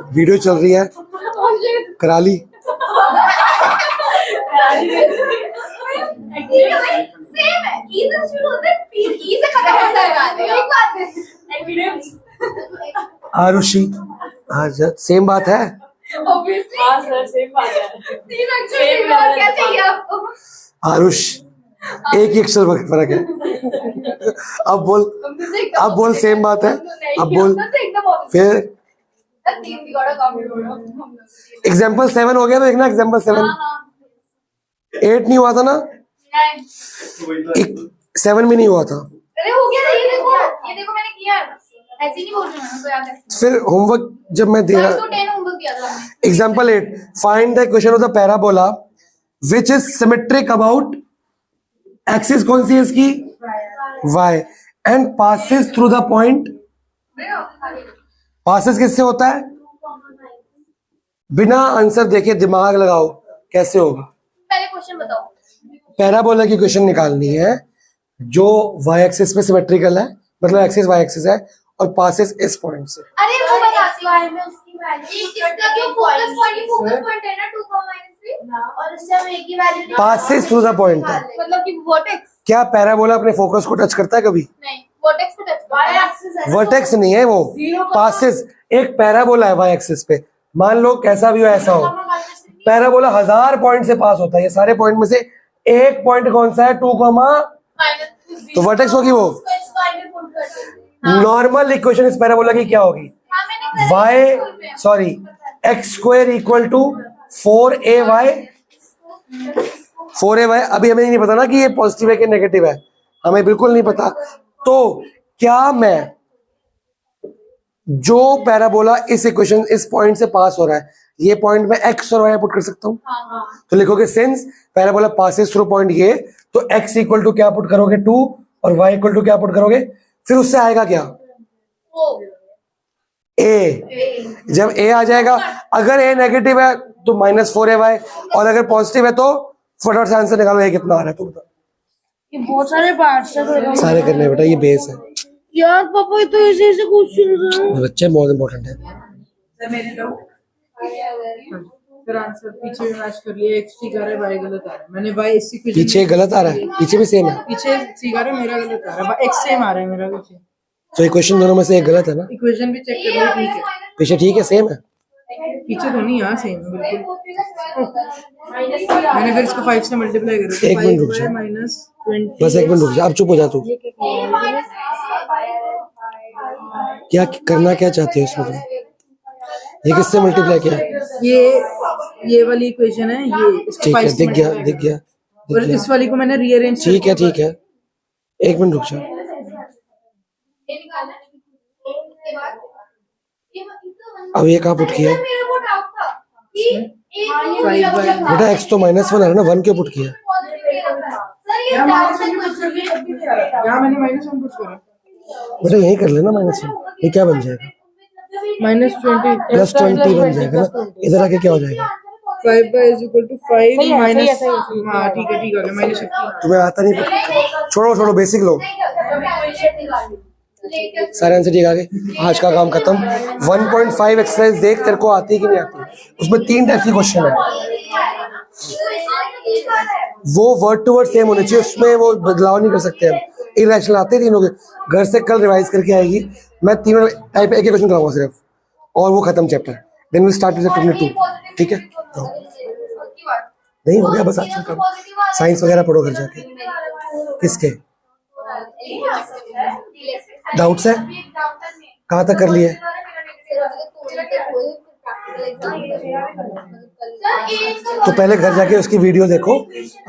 Video चल रही है, करा ली। आरुषि, हाँ सेम बात है। हाँ सर सेम बात है। क्या चाहिए आपको? आरुष, एक ही अक्षर फर्क है। अब बोल सेम बात है। अब बोल फिर। एग्जाम्पल 7 हो गया था, देखना एग्जाम्पल 7। 8 नहीं हुआ था ना, 7 भी नहीं हुआ था। अरे हो गया, ये देखो मैंने किया, ऐसे नहीं बोल रही हूं, तो याद है। फिर होमवर्क जब मैं दे रहा, 10 होमवर्क किया था। Example 8, find the equation of the parabola which is symmetric about axis, कौन सी है इसकी, y, and passes through the point. Passes किससे होता है, बिना आंसर देखे दिमाग लगाओ कैसे होगा। पहले क्वेश्चन बताओ। पैराबोला की इक्वेशन निकालनी है जो y एक्सिस पे सिमेट्रिकल है, मतलब एक्सिस y एक्सिस है और पासिस इस पॉइंट से। अरे वो बताती हूं मैं उसकी वैल्यू, इसका जो फोकस पॉइंट है ना 2, -3, और उससे हम एक ही value passes through the point है, मतलब कि वर्टेक्स। क्या पैराबोला अपने फोकस को टच करता है कभी? नहीं, वर्टेक्स को टच वाई एक्सिस है, वर्टेक्स नहीं है वो, पासिस। एक पैराबोला है y एक्सिस पे, मान लो कैसा भी हो ऐसा हो, पैराबोला 1000 पॉइंट से पास होता है, ये सारे पॉइंट में से एक पॉइंट कौन सा है, 2, तो वर्टेक्स होगी वो। नॉर्मल इक्वेशन इस पैराबोला की क्या होगी, x square equal to 4ay। 4ay अभी हमें नहीं पता ना कि ये पॉजिटिव है कि नेगेटिव है, हमें बिल्कुल नहीं पता। तो क्या मैं जो पैराबोला इस इक्वेशन इस पॉइंट से पास हो रहा है, ये पॉइंट में x और y पुट कर सकता हूँ? तो लिखोगे since parabola passes through point ये, तो x इक्वल टू क्या पुट करोगे 2 और y इक्वल टू क्या पुट करोगे, फिर उससे आएगा क्या, a। जब a आ जाएगा, अगर a नेगेटिव है तो -4ay, और अगर पॉजिटिव है तो फटाफट से आंसर निकालो a कितना आ रहा है। तो बता, ये बहुत सारे पार्ट्स है सारे करने बेटा, ये बेस है यार। पापा ये तो ऐसे क्वेश्चन बच्चे, बहुत इंपॉर्टेंट है। फिर आंसर पीछे भी मैच कर लिया, x ठीक आ रहा है, y गलत आ रहा है। मैंने y इसी क्वेश्चन पीछे गलत आ रहा है, पीछे भी सेम है, पीछे ठीक आ रहा है, मेरा गलत आ रहा है, x सेम आ रहा है मेरा पीछे। तो इक्वेशन दोनों में से एक गलत है ना, इक्वेशन भी चेक कर लो, ठीक है। पीछे ठीक है, सेम है, पीछे तो नहीं, यहाँ सेम है बिल्कुल। मैंने फिर इसको 5 से मल्टीप्लाई करा, एक मिनट रुक जा, -20, बस एक मिनट रुक जा, अब चुप हो जा तू। क्या करना क्या चाहते हो इसमें तुम? ये किससे मल्टीप्लाई किया? ये वाली इक्वेशन है, ये इसको ठीक है, 5 से दिख गया multiply दिख गया करा। और इस वाली को मैंने रीअरेंज, ठीक है, एक मिनट रुक जा। अब ये कहाँ पुट किया बेटा, x तो -1 आ रहा है ना, 1 क्यों पुट किया? यहाँ मैंने -1 पुट करा। बेटा यही कर लेना -1, ये क्या बन जाएगा, -20 +20 बन जाएगा ना, इधर आके क्या हो जाएगा, 5y = 5 माइनस, हाँ ठीक है हो गया, -50। तुम्हें आता नहीं, छोड़ो बेसिक लो, सारे आंसर ठीक आ गए, आज का काम खत्म। 1.5 एक्सरसाइज देख तेरे को आती है कि नहीं आती, उसमें 3 टाइप की क्वेश्चन है, वो वर्ड टू वर्ड सेम होने चाहिए, उसमें वो बदलाव नहीं कर सकते हम, इरेशनल आते हैं तीनों के। घर से कल रिवाइज करके आएगी, मैं तीनों टाइप एक ही क्वेश्चन कराऊंगा सिर्फ, और वो खत्म chapter, then we start with chapter 2, ठीक है? तो नहीं हो गया बस, आज का साइंस वगैरह पढ़ो घर जाके। किसके डाउट्स है, कहाँ तक कर लिए? तो पहले घर जाके उसकी वीडियो देखो,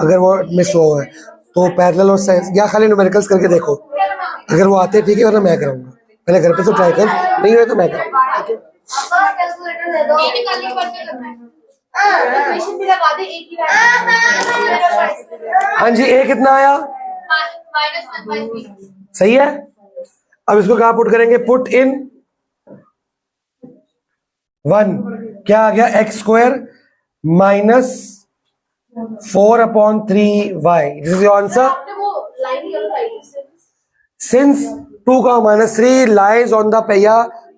अगर वो मिस हुआ है तो पैरेलल और साइंस या खाली न्यूमेरिकल्स करके देखो, अगर वो आते ठीक है, वरना मैं कराऊंगा। पहले घर पे तो ट्राई कर, नहीं हुआ तो मैं कराऊंगा, ठीक है? हाँ जी, a कितना आया, सही है। अब इसको कहाँ पुट करेंगे, पुट इन 1, क्या आ गया, x square 4/3y. This is your answer. आपने वो लाइन करो राइट से Since 2 - 3 lies on the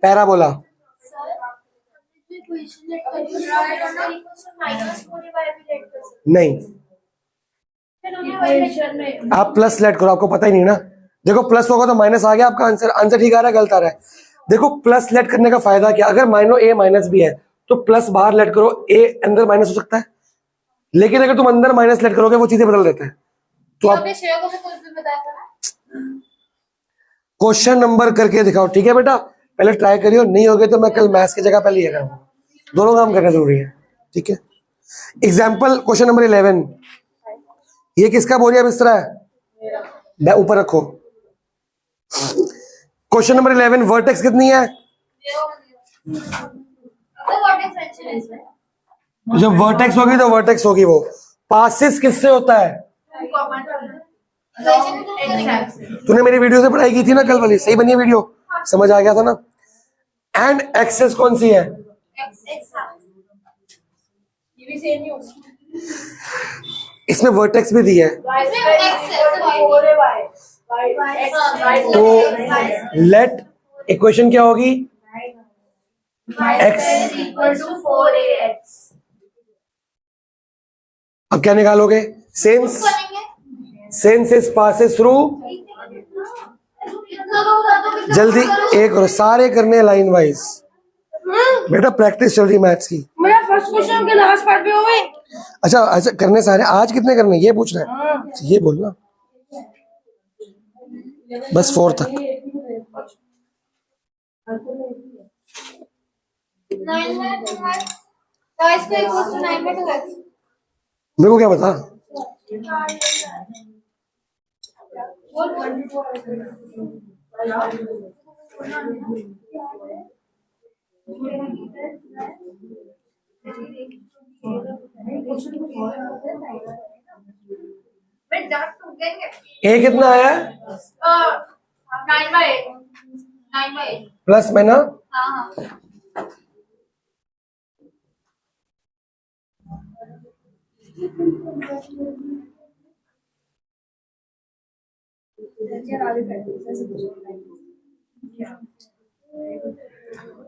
parabola. Sir आपने जो इक्वेशन लेट कर दिया -4y भी लेट कर सकते नहीं, हैं इक्वेशन में आप प्लस लेट करो, आपको पता ही नहीं ना। देखो प्लस होगा तो माइनस आ गया, आपका आंसर ठीक आ रहा है गलत आ रहा है। देखो प्लस लेट करने का फायदा क्या, अगर मान लो ए माइनस भी है तो प्लस बाहर लेट करो, ए अंदर माइनस हो सकता है, लेकिन अगर तुम अंदर माइनस लेट करोगे वो चीजें बदल देते हैं। तो आप आपने श्रेया को भी कुछ भी बताया था ना क्वेश्चन नंबर करके दिखाओ, ठीक है बेटा, पहले ट्राई करियो, नहीं होगे तो मैं कल मैथ्स की जगह पे लिएगा, दोनों काम करना जरूरी है, ठीक है। एग्जाम्पल क्वेश्चन नंबर 11, ये किसका बोरिया बिस्तरा है, मैं ऊपर रखो। क्वेश्चन नंबर 11, वर्टेक्स कितनी है, तो व्हाट इज फ्रेंच है इसमें जब वर्टेक्स होगी तो वर्टेक्स होगी वो। पासिस किससे होता है, तूने मेरी वीडियो से पढ़ाई की थी ना कल वाली, सही बनी है वीडियो, समझ आ गया था ना। एंड एक्सेस कौन सी है, ये भी सेम ही होगा इसमें वर्टेक्स भी दी है, तो लेट इक्वेशन क्या होगी, x। अब क्या निकालोगे, sense, sense is passes through, जल्दी एक करो, सारे करने लाइन वाइज, बेटा प्रैक्टिस चल रही मैथ्स की। मेरा फर्स्ट क्वेश्चन के लास्ट पार्ट पे हो गए। अच्छा अच्छा करने सारे, आज कितने करने ये पूछ रहे हैं, ये बोलना, बस 4 तक। 9 में 2x y square equals to 9 में 2x मेरे को क्या बता, ए कितना आया, 9/8 प्लस में ना, हाँ हाँ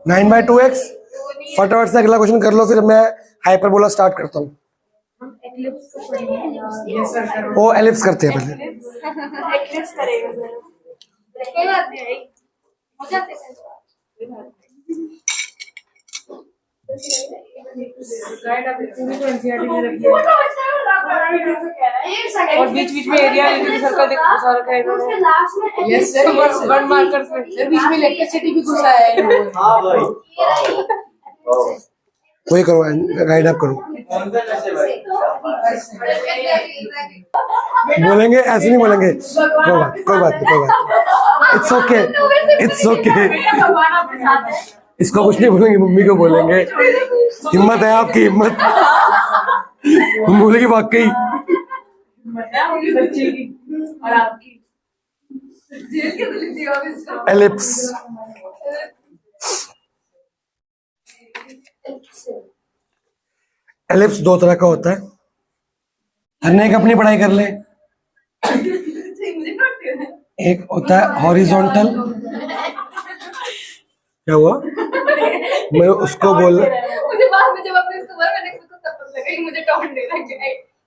9/2x। फटाफट से अगला क्वेश्चन कर लो, फिर मैं हाइपरबोला स्टार्ट करता हूँ। वो एलिप्स करते हैं पहले, एक्लिप्स करेगा सर कोई बात नहीं भाई हो जाते हैं गाइड आप पूरी तो एनसीईआरटी में रखिए और बीच बीच में एरिया सर्कल देखो सारा करेगा। उसके लास्ट में यस सर, वन मार्कर्स में सर बीच में इलेक्ट्रिसिटी भी घुसा है। हाँ भाई। वही करो, गाइड आप करो, बोलेंगे ऐसे नहीं बोलेंगे, कोई बात नहीं, इट्स ओके, इट्स ओके, इसको कुछ नहीं बोलेंगे, मम्मी को बोलेंगे, हिम्मत है आपकी, हिम्मत, हम बोलेंगे वाकई, बच्चे की और आपकी एलिप्स। एलिप्स 2 तरह का होता है, हर एक अपनी पढ़ाई कर ले। एक होता है हॉरिजॉन्टल, क्या हुआ, मैं उसको बोल, मुझे बाद में जब आपने इसको बोला मैंने खुद को तब पता लगा कि मुझे टॉन्ट दे रहा है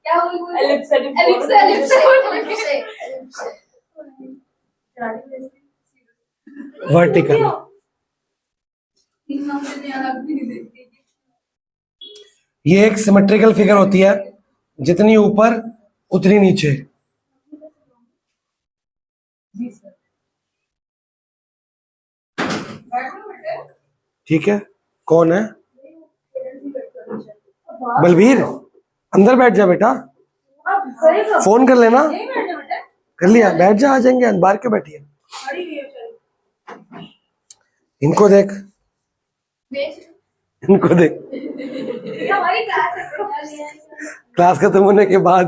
क्या हुई एलिप्स वर्टिकल। ये एक सिमेट्रिकल फिगर होती है, जितनी ऊपर उतनी नीचे। ठीक है, कौन है, बलबीर, अंदर बैठ जा बेटा, फोन कर लेना, कर लिया, बैठ जा, आ जाएंगे, बाहर क्यों बैठी है, इनको देख, इनको देख, हमारी क्लास है क्लास खत्म होने के बाद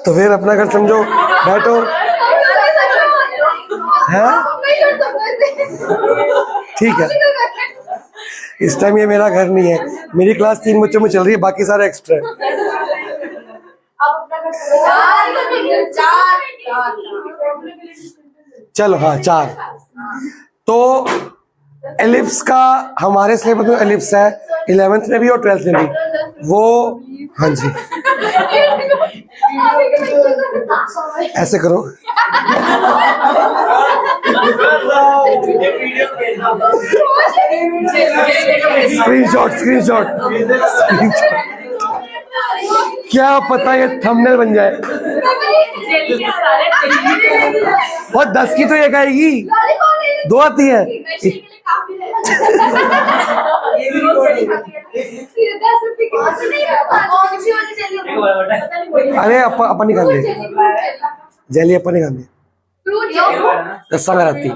तो फिर अपना घर समझो, बैठो, है ठीक है, इस टाइम ये मेरा घर नहीं है, मेरी क्लास 3 बच्चों में चल रही है, बाकी सारे एक्स्ट्रा है। चलो हाँ 4। तो एलिप्स का हमारे सिलेबस में एलिप्स है 11th में भी और 12th में भी, वो हाँ जी ऐसे करो। स्क्रीनशॉट क्या पता ये थंबनेल बन जाए। और 10 की तो एक आएगी, 2 आती है। अरे अपन नहीं खाते जेली, अपन नहीं खाते। रस्सा में रहती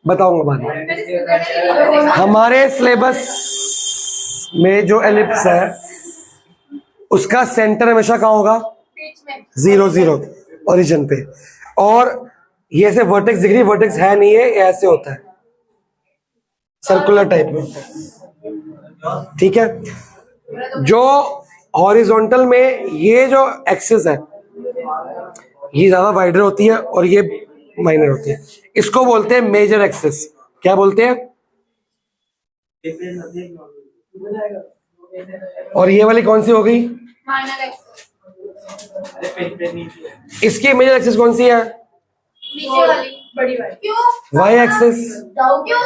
बताऊंगा बाद में। हमारे सिलेबस में जो एलिप्स है उसका सेंटर हमेशा कहाँ होगा? 0 0 ओरिजिन पे। और ये ऐसे वर्टेक्स दिख रही है, वर्टेक्स है नहीं है, ये ऐसे होता है सर्कुलर टाइप में, ठीक है। जो हॉरिजॉन्टल में ये जो एक्सिस है ये ज्यादा वाइडर होती है और ये माइनर होती है, इसको बोलते हैं मेजर एक्सिस। क्या बोलते हैं? और ये वाली कौन सी हो गई? इसकी मेजर एक्सिस कौन सी है? नीचे वाली बड़ी वाली। क्यों? Y axis. क्यों?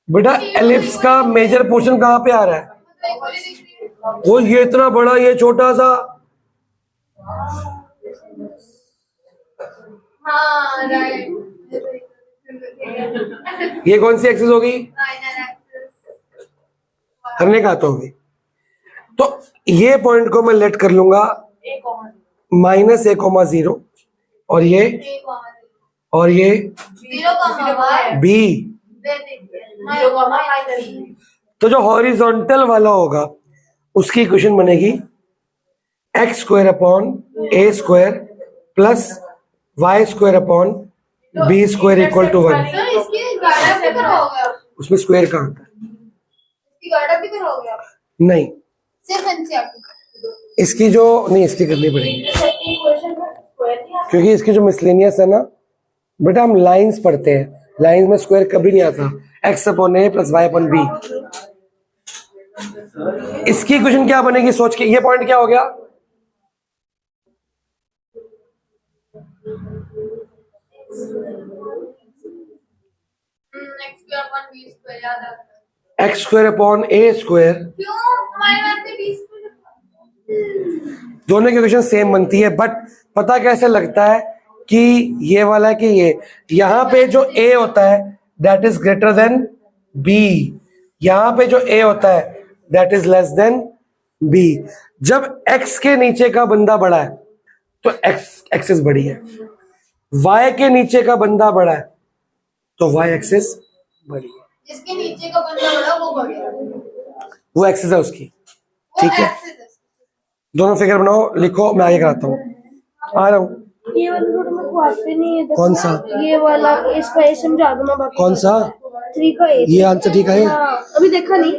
बेटा एलिप्स का मेजर पोर्शन कहाँ पे आ रहा है? वो ये इतना बड़ा, ये छोटा सा। हाँ राइट। ये कौन सी एक्सिस होगी? हमने कहा तो होगी। तो ये पॉइंट को मैं लेट कर लूंगा -a,0 और ये 0, b। तो जो हॉरिजॉन्टल वाला होगा उसकी इक्वेशन बनेगी x² upon a² plus y² upon b² equal to 1। उसमें स्क्वायर कहाँ आता है? नहीं, सिर्फ एनसीईआरटी। इसकी जो नहीं, इसकी करनी पड़ेगी क्योंकि इसकी जो मिसलेनियस है ना बेटा, हम लाइंस पढ़ते हैं, लाइंस में स्क्वायर कभी नहीं आता। x upon a plus y upon b। इसकी इक्वेशन क्या बनेगी सोच के? ये पॉइंट क्या हो गया? x² upon a²। दोनों की इक्वेशन सेम बनती है, बट पता कैसे लगता है कि ये वाला है कि ये, यहां पे जो a होता है that is greater than b, यहां पे जो a होता है that is less than b। जब x के नीचे का बंदा बड़ा है तो x एक्सिस बड़ी है, y के नीचे का बंदा बड़ा है तो y एक्सिस बड़ी है। जिसके नीचे का बंदा बड़ा वो बड़ा, वो एक्सिस है उसकी, ठीक है। दोनों फिगर बनाओ, लिखो, मैं आगे कराता हूँ। आ रहा हूँ। ये वाला थोड़ा मेरे को आते नहीं है। कौन सा? ये वाला, इसका ये समझा दो ना बाकी। कौन सा? 3 का 8। ये आंसर ठीक है। हाँ, अभी देखा नहीं।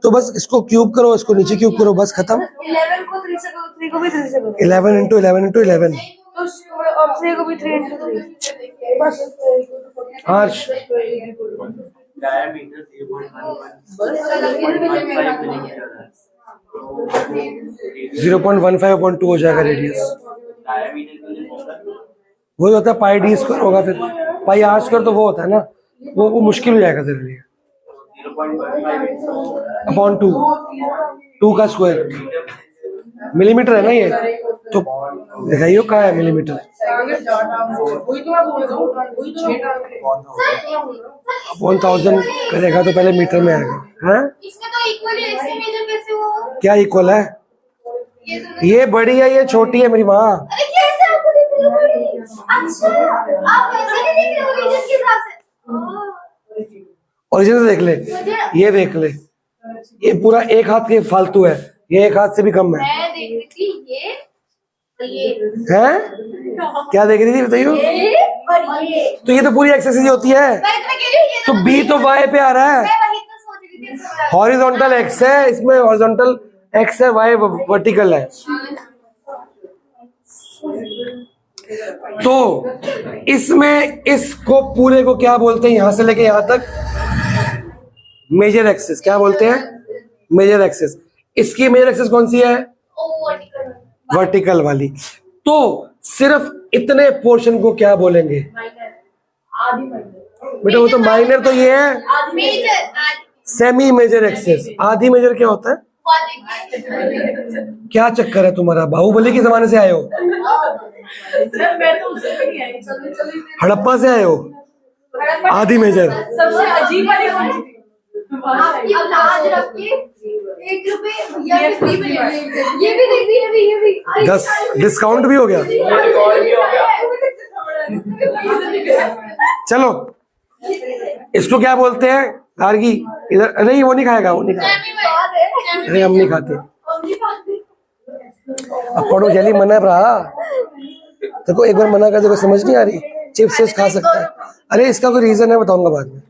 तो बस इसको क्यूब करो, इसको नीचे क्यूब करो, बस खत्म। 11 को 3 से करो, 3 को भी 3 से करो। 11 इंटू 11 इंटू 11। तो और 3 को भी 3 into 3 बस। हर्ष 0.15/2 हो जाएगा रेडियस। वही होता है पाई d² होगा, फिर पाई r² तो वो होता है ना, वो मुश्किल हो जाएगा तेरे लिए। अपॉन 2 का स्क्वायर मिलीमीटर है ना ये, तो दिखाइयो कहाँ है मिलीमीटर। अपॉन 1000 करेगा तो पहले मीटर में आएगा। हाँ इसमें तो इक्वल है, इसमें मेजर कैसे हुआ? क्या इक्वल है? ये बड़ी है, ये छोटी है मेरी माँ। अरे कैसे आपको दिख रहा है? अच्छा, आप वैसे नहीं देख रहे हो रीजन के हिसाब से। ओरिजिन से देख ले, ये देख ले, ये पूरा एक हाथ के फालतू है, ये एक हाथ से भी कम है। मैं देख रही थी ये हैं? क्या देख रही थी बताइयो? और और ये तो ये तो पूरी एक्सेस ही होती है, मैं इतना कह रही हूँ ये तो बी तो वाई पे आ रहा है। मैं वही तो सोच रही थी इससे हॉरिजॉन्टल एक्स है, इसमें हॉरिजॉन्टल एक्स है, वाई वर्टिकल है। तो इसमें इसको पूरे को क्या बोलते हैं, यहां से लेके यहां तक मेजर एक्सिस क्या बोलते हैं, मेजर एक्सिस। इसकी मेजर एक्सिस कौन सी है, वर्टिकल वाली। तो सिर्फ इतने पोर्शन को क्या बोलेंगे बेटा, वो तो माइनर तो ये है, मेजर सेमी मेजर एक्सिस। आधी मेजर क्या होता है, क्या चक्कर है तुम्हारा, बाहुबली के जमाने से आए हो, सर मैं तो उससे भी नहीं आई, चलिए हड़प्पा से आए हो। आधी मेजर सबसे अजीब वाली कौन सी थी? आपकी लाज रख के 1 रुपए भैया भी फ्री में ले लीजिए। ये भी दे दी, ये भी 10 डिस्काउंट भी हो गया। चलो इसको क्या बोलते हैं, गार्गी इधर, नहीं वो नहीं खाएगा, वो नहीं खाएगा, अरे हम नहीं खाते। अब पढ़ो जली मना है भरा, देखो एक बार मना कर देखो, समझ नहीं आ रही, चिप्स खा सकता है। अरे इसका कोई रीजन है, बताऊंगा बाद में।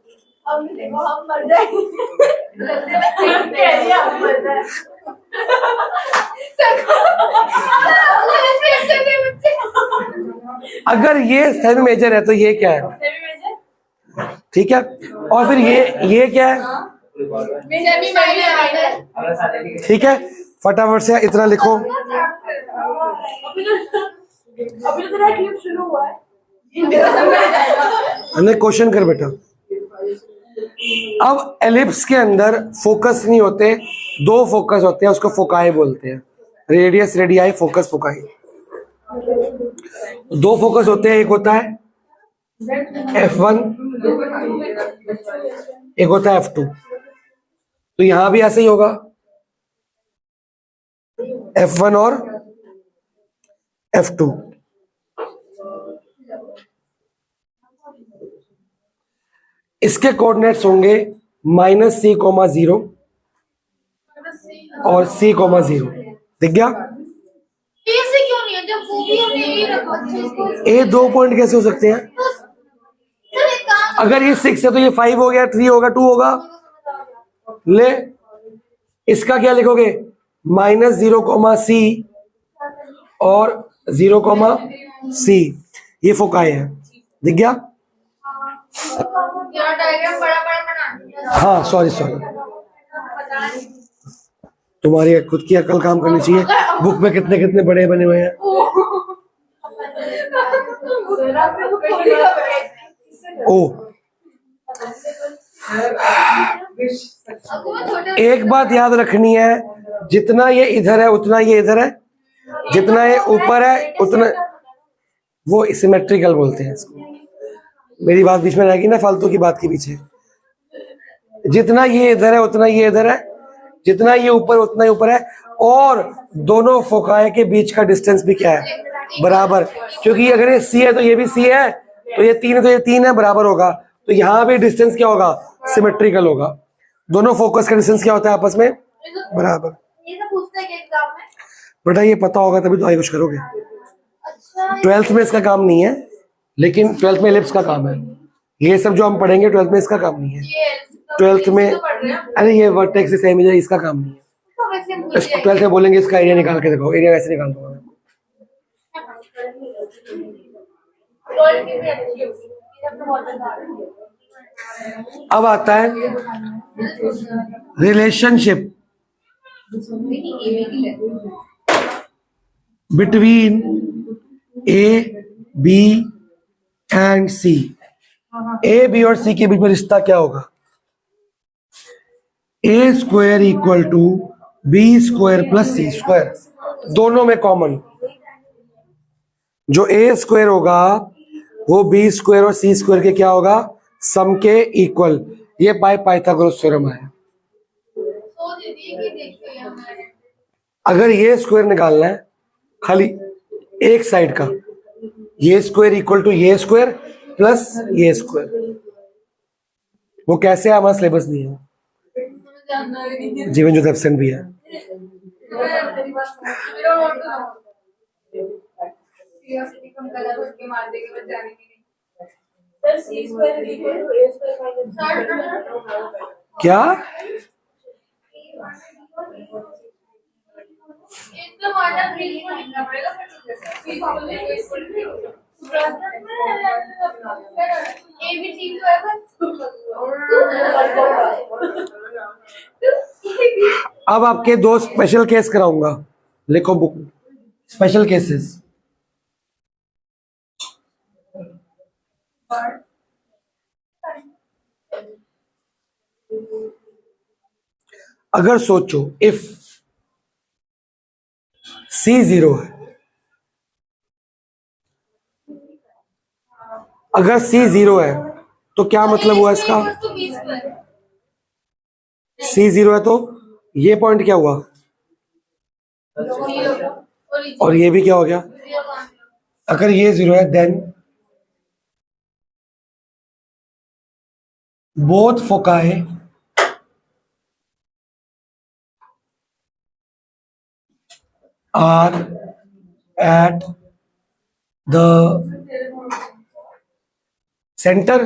अगर ये सेमी मेजर है तो ये क्या है, ठीक है, और फिर ये क्या है, ठीक है, फटाफट से इतना लिखो। हमने क्वेश्चन कर बेटा। अब एलिप्स के अंदर फोकस नहीं होते, 2 फोकस होते हैं, उसको फोकाई बोलते हैं, radius radii, focus foci. 2 focus होते हैं, एक होता है F1, एक होता है F2। तो यहां भी ऐसे ही होगा, F1 और F2। इसके कोऑर्डिनेट्स होंगे -c,0 और c,0। दिख गया, ऐसे क्यों नहीं है जब वो भी हमने यही रखा था इसको। ये 2 पॉइंट कैसे हो सकते हैं, सर एक काम अगर ये 6 है तो ये 5 हो गया, 3 होगा, 2 होगा। ले इसका क्या लिखोगे, -0,c और 0,c, ये फोकाई है। दिख गया, यार डायग्राम बड़ा बड़ा बना। हाँ सॉरी तुम्हारी खुद की अकल काम करनी चाहिए, बुक में कितने कितने बड़े बने हुए हैं। ओ एक बात याद रखनी है, जितना ये इधर है उतना ये इधर है, जितना ये ऊपर है उतना, वो सिमेट्रिकल बोलते हैं इसको। मेरी बात बीच में रहेगी ना फालतू की बात के पीछे। जितना ये इधर है उतना ये इधर है, जितना ये ऊपर उतना ही ऊपर है, और दोनों फोकाई के बीच का डिस्टेंस भी क्या है, बराबर। क्योंकि अगर ये सी है तो ये भी सी है, तो ये 3 है तो ये 3 है, बराबर होगा। तो यहाँ भी डिस्टेंस क्या होगा, सिमेट्रिकल होगा। दोनों फोकस का डिस्टेंस क्या होता है आपस में, बराबर। ये सब पूछते हैं एग्जाम में। बेटा ये पता होगा तभी तो आगे कुछ करोगे। अच्छा 12th में इसका काम नहीं है, लेकिन 12th में एलिप्स का काम है। ये सब जो हम पढ़ेंगे 12th में इसका काम नहीं है। ये 12th में अरे ये वर्टेक्स से सेमी इसका काम नहीं है। तो वैसे भूल इसको 12th में बोलेंगे इसका एरिया निकाल के देखो, एरिया वैसे निकाल दूंगा। अब आता है relationship between A B and C. A B और सी के बीच में रिश्ता क्या होगा, A square equal to B square plus C square. दोनों में कॉमन जो ए स्क्वायर होगा वो बी स्क्वायर और सी स्क्वायर के क्या होगा, सम के इक्वल। ये पाइथागोरस थ्योरम है। अगर ये स्क्वायर निकालना है खाली एक साइड का, ये स्क्वायर इक्वल टू ये स्क्वायर प्लस ये स्क्वायर। वो कैसे है हमारा सिलेबस नहीं है, जीवन ज्योति एब्सेंट भी है। Sir C square equal to A square minus क्या? इसका मतलब 3 को लिखना पड़ेगा फिर ए बी सी तो है अब आपके दो स्पेशल केस कराऊंगा, लिखो बुक, स्पेशल केसेस। अगर सोचो इफ C 0 है, अगर C 0 है तो क्या मतलब हुआ इसका? C 0 है तो ये पॉइंट क्या हुआ और ये भी क्या हो गया? अगर ये 0 है then both foci are at the centre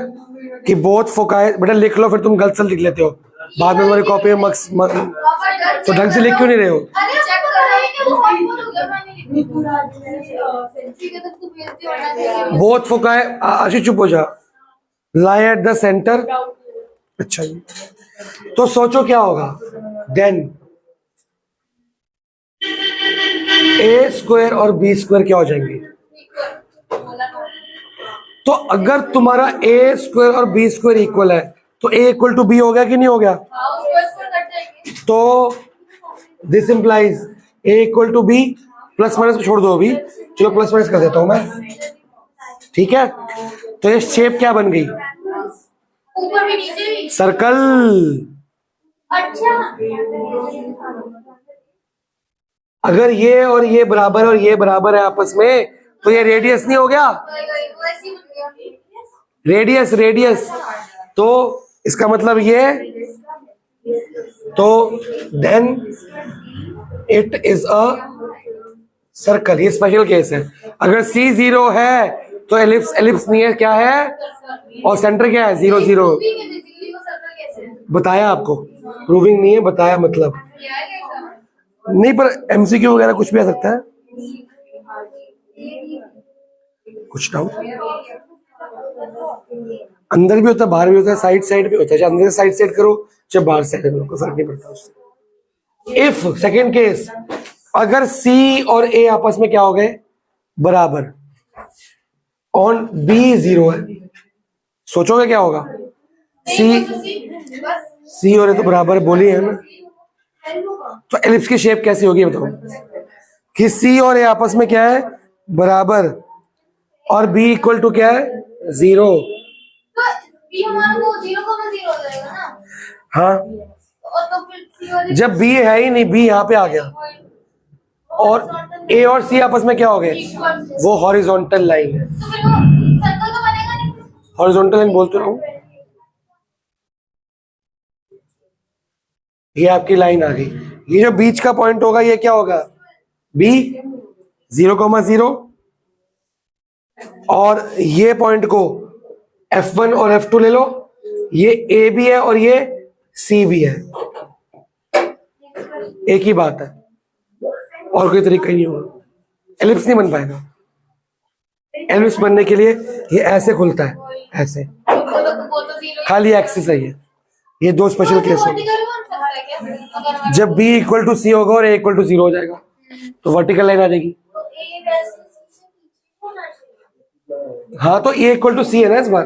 की बोथ फोकाई। बेटा लिख लो, फिर तुम गलत से लिख लेते हो बाद में, तुम्हारी कॉपी में मक्स तो ढंग से लिख क्यों नहीं रहे हो? अरे चेक कर रहे हैं कि वो हॉट हो गया, मैंने लिखी ठीक है तो तू बेइज्जती होना चाहिए। बोथ फोकाई, आशीष चुप हो जा, लाई एट द सेंटर। अच्छा जी, तो सोचो क्या होगा देन ए स्क्वायर और बी स्क्वायर क्या हो जाएंगे? तो अगर तुम्हारा ए स्क्वायर और बी स्क्वायर इक्वल है तो ए इक्वल टू बी हो गया कि नहीं हो गया? तो this implies A equal to B, plus minus को छोड़ दो अभी, चलो प्लस माइनस कर देता हूं मैं, ठीक है? तो ये शेप क्या बन गई? ऊपर भी नीचे भी। सर्कल। अच्छा अगर ये और ये बराबर और ये बराबर है आपस में तो ये रेडियस नहीं हो गया? वैसे ही बन गया। Radius, radius. तो इसका मतलब ये, तो then it is a circle. ये स्पेशल केस है। अगर C 0 है तो एलिप्स, एलिप्स नहीं है, क्या है? और सेंटर क्या है? 0 0। बताया आपको, प्रूविंग नहीं है, बताया मतलब नहीं, पर MCQ वगैरह कुछ भी आ सकता है। कुछ डाउट? अंदर भी होता है, बाहर भी होता है, साइड साइड भी होता है, चाहे अंदर साइड साइड करो चाहे बाहर साइड करो, कोई फर्क नहीं पड़ता उससे। इफ सेकेंड केस, अगर C और A आपस में क्या हो गए? बराबर, ऑन B 0 है, सोचोगे क्या होगा? C और A तो बराबर बोली है ना, तो एलिप्स की शेप कैसी होगी बताओ? कि C और A आपस में क्या है? बराबर, और B इक्वल टू क्या है? 0। तो बी हमारा वो 0,0 हो जाएगा ना। हाँ, और तो फिर C वाले जब B है ही नहीं, B यहाँ पे आ गया, और A और C आपस में क्या हो गए? वो हॉरिजॉन्टल लाइन है। तो फिर वो सर्कल तो बनेगा नहीं। हॉरिजॉन्टल लाइन बोलते रहो, ये आपकी लाइन आ गई। ये जो बीच का पॉइंट होगा ये क्या होगा? B 0,0, और ये पॉइंट को F1 और F2 ले लो, ये A भी है और ये C भी है, एक ही बात है, और कोई तरीका ही नहीं होगा। एलिप्स नहीं बन पाएगा। एलिप्स बनने के लिए ये ऐसे खुलता है, ऐसे, वो तो 0 खाली एक्सिस है ये दो स्पेशल केस होंगे। वर्टिकल बन सकता है क्या? अगर जब B इक्वल टू C होगा और A इक्वल टू 0 हो जाएगा तो वर्टिकल लाइन आ जाएगी। तो ए वैसे से पीछे होना चाहिए। हाँ, तो A इक्वल टू C है ना इस बार।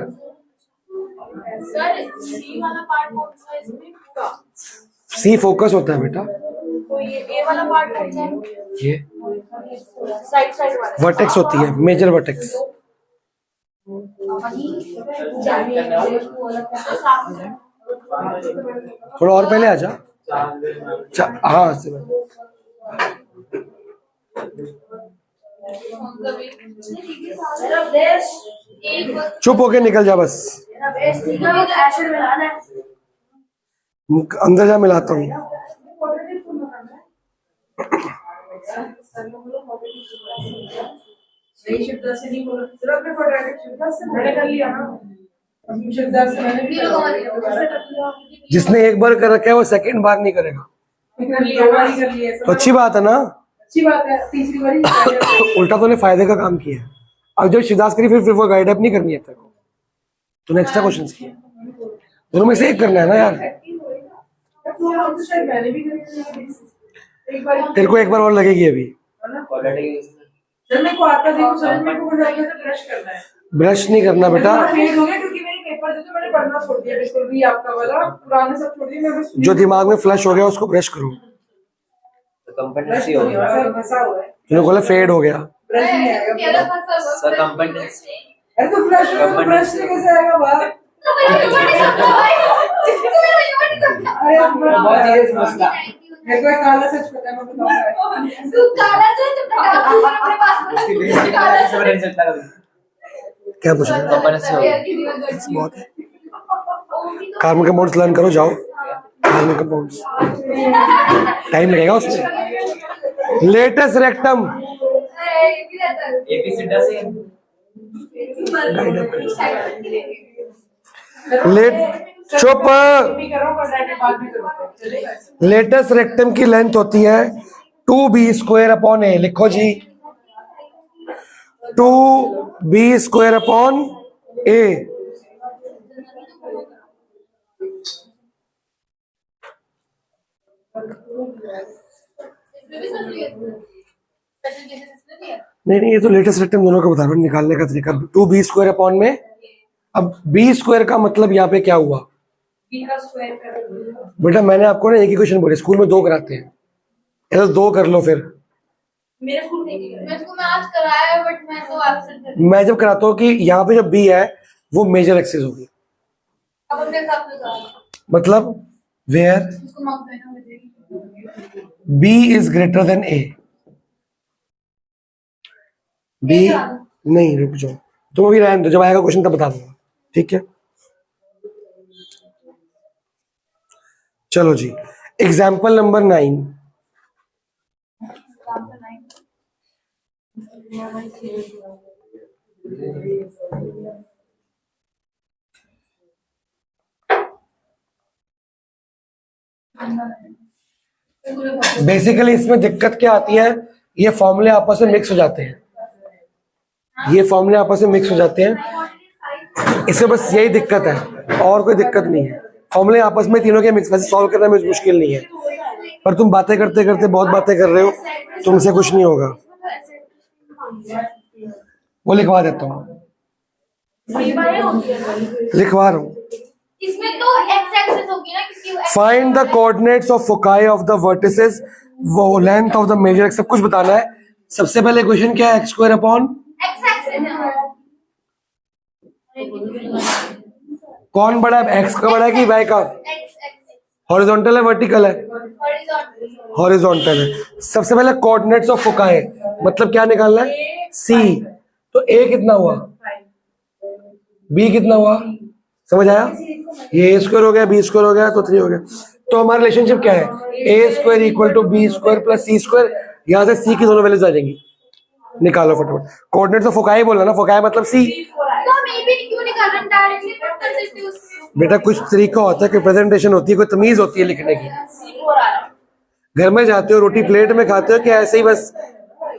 सर सी वाला पार्ट कौन सा है इसमें पूरा? C फोकस होता है बेटा, तो ये ए वाला पार्ट कौन सा है? ये साइड साइड वाला। वर्टेक्स होती है, मेजर वर्टेक्स। थोड़ा और पहले आ जा। हाँ से चुप होके निकल जा बस, अंदर जा, मिलाता हूँ। नहीं शिवदास से नहीं बोला, जरा अपने क्वाड्रेटिक शिवदास से मैंने कर लिया ना, अभी शिवदास से मैंने भी जिसने एक बार कर रखा है वो सेकंड बार नहीं करेगा, कर लिया, हमारी कर लिया, तो अच्छी बात है ना। अच्छी बात है, तीसरी बारी उल्टा तूने फायदे का काम किया है। अब जब शिवदास करी फिर वो गाइड अप नहीं करनी है तेरे को, तूने एक्स्ट्रा क्वेश्चन किए, दोनों में से एक करना है ना यार। मैंने भी कर एक बार तेरे को एक बार और लगेगी अभी। जब मेरे को आता देखो समझ में को ब्रश करना है, ब्रश नहीं करना बेटा, फेल हो गया क्योंकि मेरे पेपर थे तो मैंने पढ़ना छोड़ दिया, बिल्कुल भी आपका वाला पुराने सब छोड़ दिए, मैं बस जो दिमाग में फ्लश हो गया उसको ब्रश करो। कंपेटेंसी हो गया सर फंसा हुआ है, तूने बोला फेड हो गया, ब्रश नहीं आएगा, सर कंपेटेंसी अरे तो फ्लैश हो तो ब्रश से कैसे आएगा बाहर? अरे आप बहुत सीरियस मसला मेरे को एक काला सच पता है, मैं बताऊंगा। क्या पूछ रहे हो? कंपेटेंसी हो गया बहुत है, कार्बन कंपाउंड्स लर्न करो, जाओ कार्बन कंपाउंड्स, टाइम लगेगा उसमें। लेटेस्ट रेक्टम, एपीसीडा से लेट चुप, भी करो क्वाड्रेटिक बात भी करो, चलेगा? लेटेस्ट रेक्टम की लेंथ होती है 2b² a, लिखो जी 2b² a। नहीं ये तो लेटेस्ट रेक्टम दोनों का बता रहा हूं, निकालने का तरीका। 2b² में, अब b² का मतलब यहाँ पे क्या हुआ बी का स्क्वायर कर बेटा, मैंने आपको ना एक ही क्वेश्चन बोले, स्कूल में 2 कराते हैं, ऐसा 2 कर लो फिर। मेरे स्कूल में आज कराया है बट मैं तो एब्सेंट कर मैं जब कराता हूँ कि यहाँ पे जो b है वो मेजर एक्सिस होगी, अब अपने हिसाब से करा, मतलब वेयर उसको मार्क्स देना मुझे। b is greater than a। b नहीं, रुक जाओ तुम अभी, रहने दो, जब आएगा क्वेश्चन तब बता दूंगा, ठीक है। चलो जी, एग्जाम्पल नंबर 9। बेसिकली इसमें दिक्कत क्या आती है, ये फॉर्मूले आपस में मिक्स हो जाते हैं, ये फॉर्मूले आपस में मिक्स हो जाते हैं, इसमें बस यही दिक्कत है, और कोई दिक्कत नहीं है। फॉर्मूले आपस में तीनों के मिक्स, वैसे सॉल्व करना में मुश्किल नहीं है, पर तुम बातें करते करते बहुत बातें कर रहे हो, तुमसे कुछ नहीं होगा। वो लिखवा देता हूँ, लिखवा रहा हूँ। इसमें तो एक्स एक्सिस होगी ना, क्योंकि find the coordinates of foci of the vertices, वो लेंथ ऑफ द मेजर, सब कुछ बताना है। सबसे पहले क्वेश्चन क्या है, x² अपॉन एक्स एक्सिस है, कौन बड़ा है, x का बड़ा है कि y का? एक्स एक्सिस हॉरिजॉन्टल है वर्टिकल है? हॉरिजॉन्टल, हॉरिजॉन्टल है। सबसे पहले कोऑर्डिनेट्स ऑफ फोकाई, मतलब क्या निकालना है, c। तो a कितना हुआ, b कितना हुआ, समझ आया? ये a² हो गया, b² हो गया, तो 3 हो गया। तो हमारा रिलेशनशिप क्या है, a² = b² + c²। यहाँ से c की दोनों वैल्यूज आ जाएंगी, निकालो फटाफट। कोऑर्डिनेट्स ऑफ फोकाई बोला ना, फोकाई मतलब c। तो हम ए भी क्यों निकाल रहे हैं, डायरेक्टली पुट कर सकते हैं उसमें। बेटा कुछ तरीका होता है, कोई प्रेजेंटेशन होती है, कोई तमीज होती है लिखने की। C4 आ रहा है, घर में जाते हो रोटी प्लेट में खाते हो कि ऐसे ही बस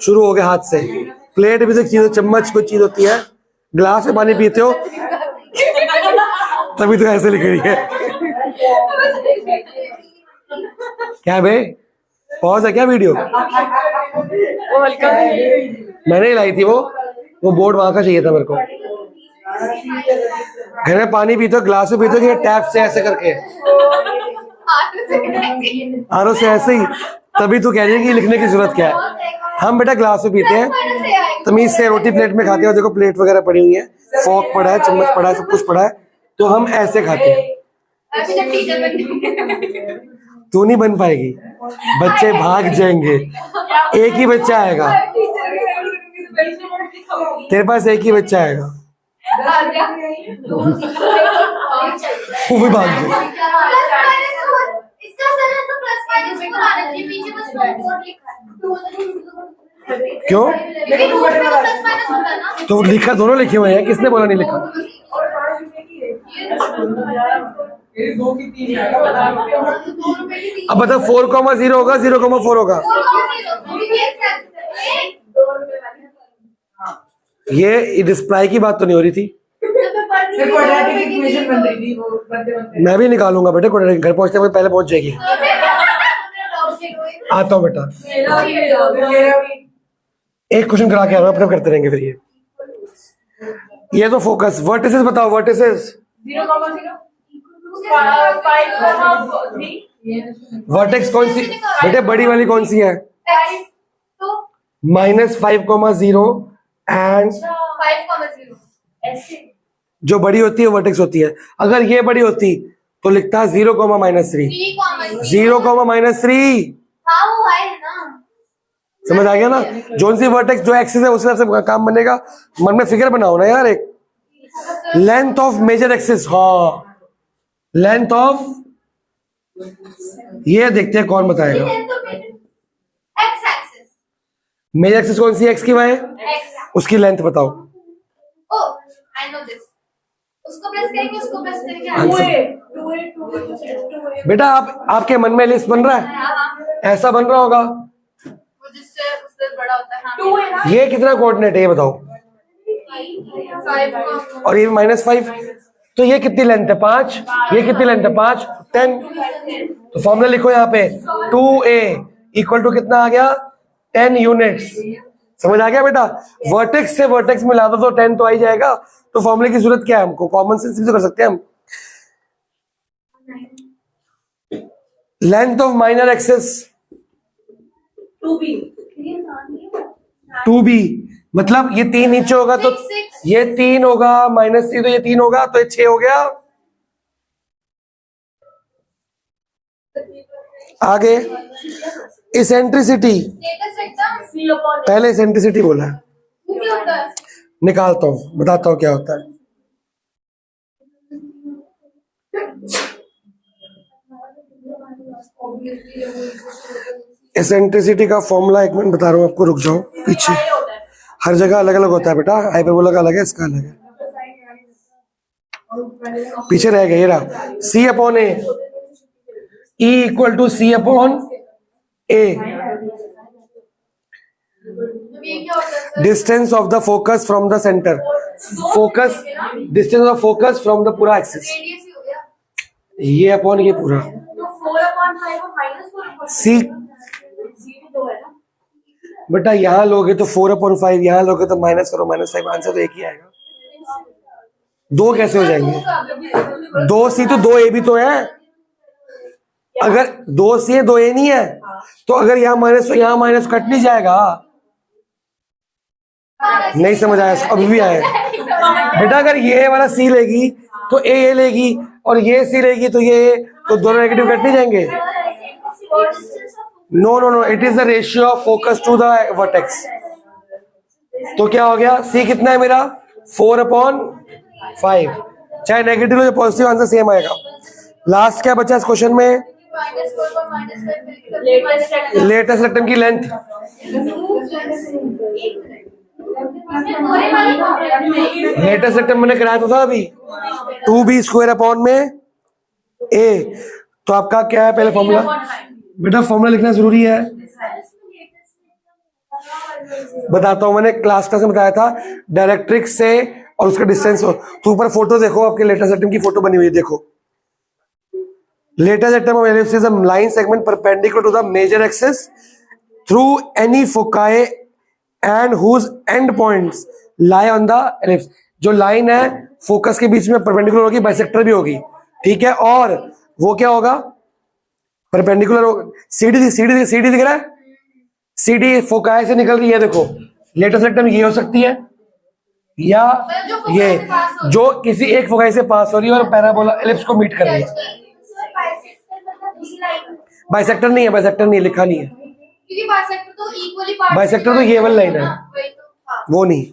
शुरू हो गया हाथ से? प्लेट भी तो चीज, चम्मच कोई चीज होती है, गिलास में पानी पीते हो तभी तो ऐसे लिख रही है। क्या बे, पॉज है क्या वीडियो? वो हल्का मैंने ही लाई थी वो बोर्ड वहां का चाहिए था मेरे को। घर में पानी पीते हो ग्लास में पीते हो कि टैप से ऐसे करके, आरो से ऐसे ही, तभी तू कह रही है कि लिखने की जरूरत क्या है। हम बेटा ग्लास में पीते हैं, तमीज से रोटी प्लेट में खाते हैं। देखो प्लेट वगैरह पड़ी हुई है, फोक पड़ा है, चम्मच पड़ा है, सब कुछ पड़ा है, तो हम ऐसे खाते हैं। अभी जब टीचर बन तू नहीं बन पाएगी, बच्चे भाग जाएंगे, एक ही बच्चा आएगा तेरे पास, एक ही बच्चा आएगा, वो भी भाग जाए। इसका सर है तो प्लस माइनस में आना चाहिए, पीछे बस 4 लिखा है। क्यों? लेकिन रूट रूट में तो में प्लस माइनस होता है ना। तो लिखा दोनों लिखे हुए हैं, किसने बोला नहीं लिखा? और 5 रुपए की है। ये 2 की 3 आएगा, बता दो। 2 रुपए की 3। अब बता 4,0 होगा 0,4 होगा। 4,0 ये डिस्प्लाई की बात तो नहीं हो रही थी। सिर्फ क्वाड्रेटिक इक्वेशन बन रही थी वो बनते बनते। मैं भी निकालूंगा बेटे, क्वाड्रेटिक घर पहुंचते हुए पहले पहुंच जाएगी। आता हूँ बेटा, मेरा भी एक क्वेश्चन करा के आ रहा हूँ, अपने करते रहेंगे फिर। ये तो फोकस। वर्टिसेस बताओ, वर्टिसेस। 0,0 5,3 वर्टेक्स कौन सी बेटे, बड़ी वाली कौन सी है? -5,0 एंड 5,0 ऐसे जो बड़ी होती है वर्टेक्स होती है। अगर ये बड़ी होती तो लिखता 0, -3। 0, -3। हाँ वो है ना। समझ आ गया ना? जोन सी वर्टेक्स जो एक्सिस है उस हिसाब से काम बनेगा। मन में फिगर बनाओ ना यार। एक लेंथ ऑफ मेजर एक्सिस, हाँ लेंथ ऑफ, ये देखते हैं कौन बताएगा। X axis. मेजर एक्सिस कौन सी, एक्स की वाई? एक्स। उसकी लेंथ बताओ। ओ आई नो दिस। उसको प्रेस करेंगे, उसको प्रेस करेंगे। आंसर। 2 बेटा आपके मन में लिस्ट बन रहा है, ऐसा बन रहा होगा। वो जिससे उससे बड़ा होता है। हाँ 2 है ना। ये कितना कोऑर्डिनेट है ये बताओ? 5 और ये -5, तो ये कितनी लेंथ है? 5। ये कितनी लेंथ है? 5 10। तो फॉर्मूला लिखो यहाँ पे, 2a इक्वल टू कितना आ गया? 10 यूनिट्स। समझ आ गया बेटा? वर्टेक्स से वर्टेक्स मिला दो तो 10 तो आ ही जाएगा। तो फॉर्मूले की जरूरत क्या है हमको? कॉमन सेंस से कर सकते हैं हम। Length of minor axis 2b 2b, मतलब ये 3 नीचे होगा तो 6 ये 3 होगा, -3 तो ये 3 होगा, तो ये 6 हो गया। आगे इसेंट्रिसिटी, लेटेस्ट एकदम। पहले इसेंट्रिसिटी बोला है, वो क्या होता है? निकालता हूं, बताता हूं क्या होता है। इसेंट्रिसिटी का फॉर्मूला एक मिनट बता रहा हूं आपको, रुक जाओ पीछे। हर जगह अलग अलग होता है बेटा, हाइपरबोला का अलग है, इसका अलग है। पीछे रह गया, ये रहा C/A, E equal to C/A। ये क्या होता है sir? Distance of the focus from the centre, focus distance of focus from the पूरा एक्सिस, रेडियस ही हो गया। ये अपॉन ये पूरा। तो 4/5 और -4/5 सी बेटा यहाँ लोगे तो 4/5, यहाँ लोगे तो माइनस करो -5, आंसर तो एक ही आएगा। 2 कैसे हो जाएंगे? 2C तो 2A भी तो है। अगर 2C है 2A नहीं है, तो अगर यहाँ माइनस तो यहाँ माइनस कट नहीं जाएगा। नहीं समझ आया? अभी भी आया बेटा? अगर ये वाला C लेगी तो A लेगी, और ये C लेगी तो ये, तो दोनों नेगेटिव कट नहीं जाएंगे। No no no, it is the ratio of focus to the vertex. तो क्या हो गया? C कितना है मेरा? 4/5। चाहे नेगेटिव हो पॉजिटिव, आंसर सेम आएगा। लास्ट क्या बचा इस क्वेश्चन में? -4 और -5 लेटेस्ट रेक्टम की लेंथ। लेटेस्ट रेक्टम मैंने कराया तो था अभी, 2b² में A। तो आपका क्या है पहले फॉर्मूला? बेटा फॉर्मूला लिखना जरूरी है, बताता हूं। मैंने क्लास में बताया था, डायरेक्ट्रिक्स से और उसका डिस्टेंस हो। तो ऊपर फोटो देखो, आपके लेटेस्ट रेक्टम की फोटो बनी हुई है, देखो। Latus rectum of ellipse is a line segment perpendicular to the major axis through any foci and whose end points lie on the ellipse. जो लाइन है फोकस के बीच में परपेंडिकुलर होगी, बाइसेक्टर भी होगी, ठीक है। और वो क्या होगा? परपेंडिकुलर होगा। सीडी दिख रहा है? सीडी फोकाई से निकल रही है, देखो। लेटेस्ट रेक्टम ये हो सकती है, या ये जो किसी एक फोकाई से पास हो रही है और पैराबोला एलिप्स को मीट कर रही है। बाइसेक्टर नहीं है, बाइसेक्टर नहीं है, लिखा नहीं है। क्योंकि बाइसेक्टर तो इक्वली पार्ट, बाइसेक्टर तो ये वाली लाइन है, वही तो। हाँ। वो नहीं।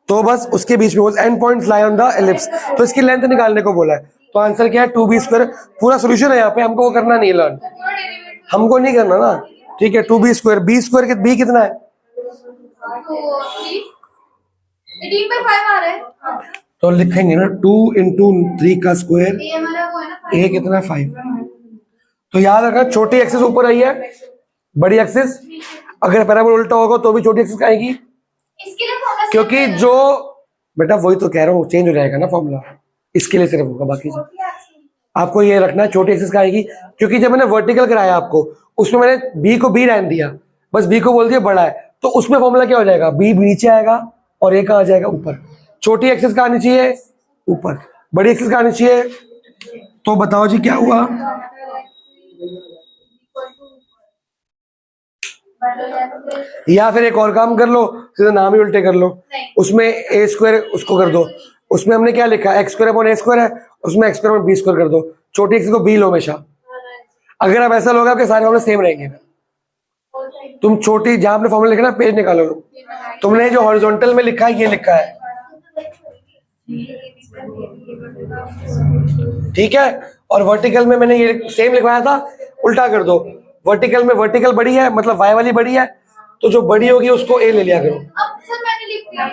तो बस उसके बीच में and points lie on the ellipse, तो इसकी लेंथ निकालने को बोला है। तो आंसर क्या है? 2b²। पूरा सोल्यूशन है यहाँ पे, हमको वो करना नहीं है लर्न, हमको नहीं करना ना, ठीक है। 2b², b² बी कितना है? 3 18/5 आ रहा है। तो लिखेंगे ना 2 इंटू 3 का स्क्वायर, ये हमारा वो है ना ए कितना 5। तो याद रखना छोटी एक्सिस ऊपर आई है, बड़ी एक्सिस अगर पैराबोला उल्टा होगा तो भी छोटी एक्सिस आएगी, इसके लिए फॉर्मूला क्योंकि जो बेटा वही तो कह रहा हूँ चेंज हो जाएगा ना फॉर्मूला, इसके लिए सिर्फ होगा, बाकी जो आपको ये रखना है छोटी एक्सिस का आएगी। क्योंकि जब मैंने वर्टिकल कराया आपको उसमें मैंने बी को बी रहने दिया, बस बी को बोल दिया बड़ा है, तो उसमें फॉर्मूला क्या हो जाएगा, बी नीचे आएगा और ए कहाँ आ जाएगा ऊपर। छोटी एक्सिस का आनी चाहिए ऊपर, बड़ी एक्सिस का आनी चाहिए। तो बताओ जी क्या हुआ, या फिर एक और काम कर लो, सीधा नाम ही उल्टे कर लो, उसमें ए स्क्वायर उसको कर दो, उसमें हमने क्या लिखा X square upon A square है, उसमें X square upon B square कर दो, छोटी एक्सिस को बी लो हमेशा। अगर आप ऐसा लोगे आपके सारे फॉर्मूले सेम रहेंगे। तुम छोटी जहां आपने फॉर्मूला लिखा ना पेज निकालो, तुमने जो हॉरिजॉन्टल में लिखा है ये लिखा है, ठीक है, और वर्टिकल में मैंने ये सेम लिखवाया था, उल्टा कर दो। वर्टिकल में वर्टिकल बड़ी है मतलब वाई वाली बड़ी है, तो जो बड़ी होगी उसको ए ले लिया करो। अब सर मैंने लिख दिया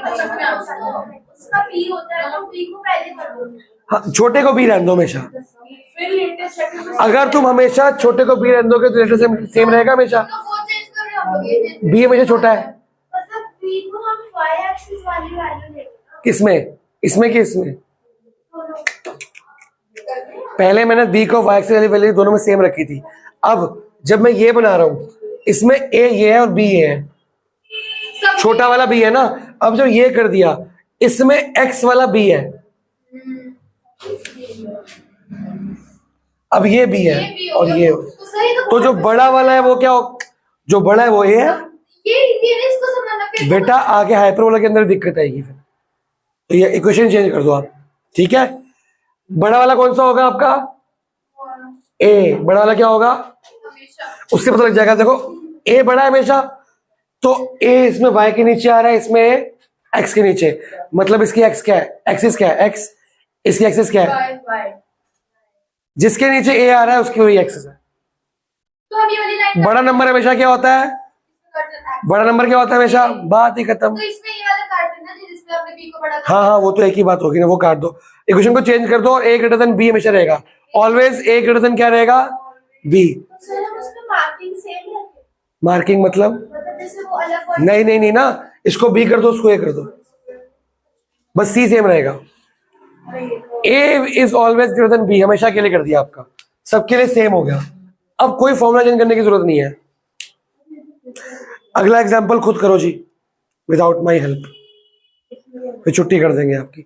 उसका बी होता है, तो बी को पहले कर दो। हाँ, छोटे को बी रहने दो हमेशा। फिर लेटेस्ट चैप्टर अगर तुम हमेशा छोटे को बी रहने दोगे तो लेटर सेम रहेगा हमेशा। तो वो चेंज कर रहे हो हम लोग, ये change बी हमेशा छोटा है मतलब बी को हम y एक्सिस वाली वैल्यू लेंगे ना किसमें, इसमें कि इसमें। दोनों। पहले मैंने बी को वाई एक्सिस वाली वैल्यू दोनों में सेम रखी थी। अब जब मैं ये बना रहा हूं इसमें ए ये है और बी ये है, सब छोटा वाला बी है ना। अब जब ये कर दिया इसमें एक्स वाला बी है, अब ये बी है ये भी हो और गया, ये तो सही तो जो बड़ा वाला है वो क्या जो बड़ा है वो ए है ये इसको समझना फिर बेटा। आगे हाइपरबोला के अंदर दिक्कत आएगी फिर, तो ये इक्वेशन चेंज कर दो आप, ठीक है। बड़ा वाला कौन सा होगा आपका, ए। बड़ा वाला क्या होगा, हमेशा उससे पता लग जाएगा। देखो ए बड़ा है हमेशा, तो ए इसमें वाई के नीचे आ रहा है, इसमें एक्स के नीचे, मतलब इसकी एक्स क्या है, एक्सिस क्या है एक्स, इसकी एक्सिस क्या है, y जिसके नीचे ए आ रहा है उसकी वही एक्सिस है। तो हम ये वाली लाइन बड़ा नंबर हमेशा क्या होता है, बड़ा नंबर क्या होता है हमेशा, बात ही खत्म। तो इसमें ये वाला काट देना जिसमें आपने बी को बड़ा कर हाँ हाँ वो तो एक ही बात होगी ना, वो काट दो, इक्वेशन को चेंज कर दो और ए ग्रेटर देन बी हमेशा रहेगा, ऑलवेज ए ग्रेटर देन क्या रहेगा, बी। तो सर हम उसमें मार्किंग सेम रखें, मार्किंग मतलब मतलब जैसे वो अलग वाली नहीं नहीं नहीं ना, इसको बी कर दो उसको ए कर दो, बस सी सेम रहेगा। A is always greater than B, हमेशा के लिए कर दिया आपका, सबके लिए सेम हो गया। अब कोई फॉर्मूला चेंज करने की जरूरत नहीं है। अगला एग्जांपल खुद करो जी, विदाउट माय हेल्प, फिर छुट्टी कर देंगे आपकी।